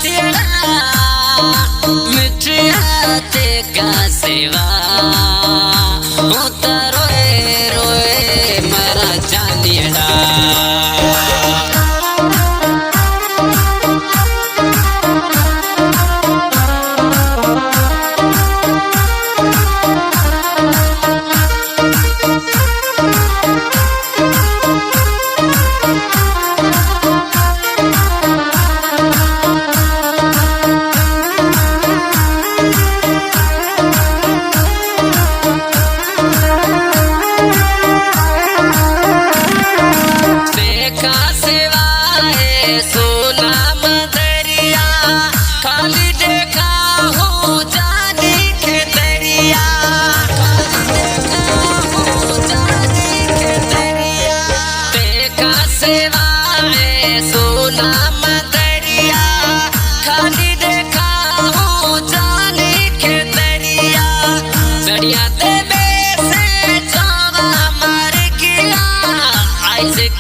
साथिया मिठिया ते का सेवा होता रोए रोए मरा जानिया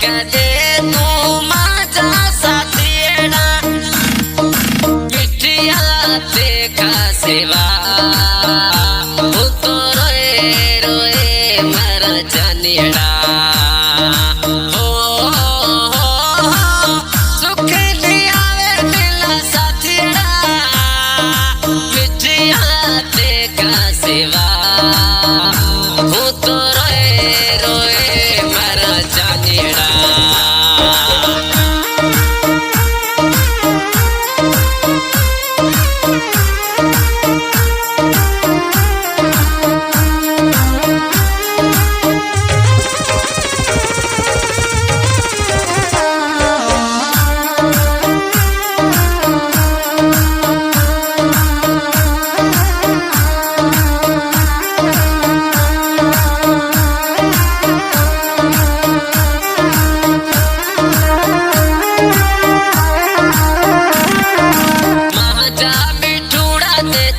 कदे तू मजा साथिया मिठिया ते का सेवा तो रोए रोए मर जानिया सुख लियावे मिला साथिया मिठिया ते का सेवा तो रोए रोए मर जानिया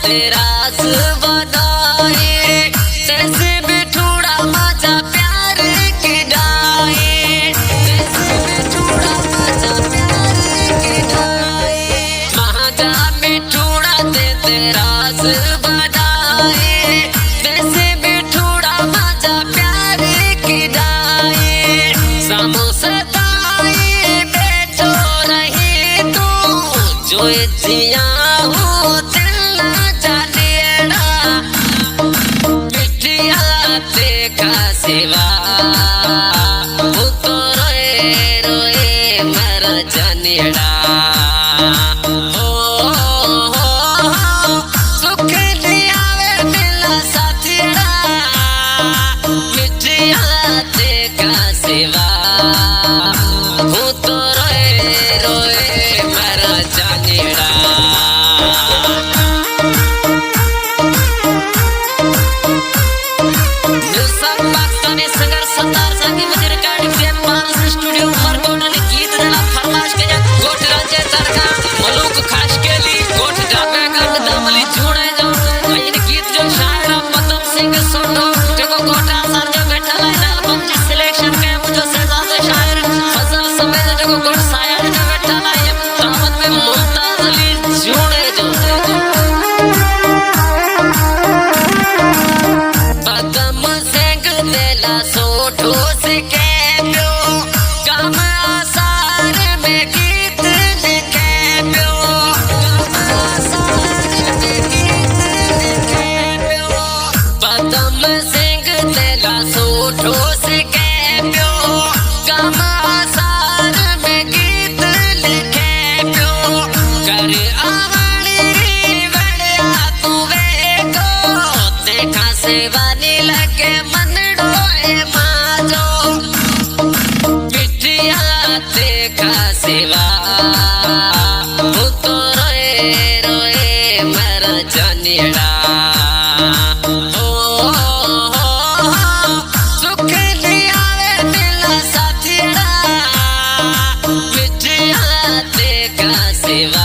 तेरास बनाए जैसे बिठूड़ा मजा प्यार की डाए जैसे बिठूड़ा मजा प्यार की डाए मजा बिठूड़ा ते तेरास बनाए जैसे बिठूड़ा मजा प्यार की डाए समोसा ताए बैठो रही तू जो जिया हो सेवा तो रोए रोए मर जानिया सुख लियावे मिला साथिया मिठिया ते का सेवा तो रोए रोए मर जानिया सेवा तो रोए रोए मर जानिया सुख लियावे मिला साथिया मिठिया ते का सेवा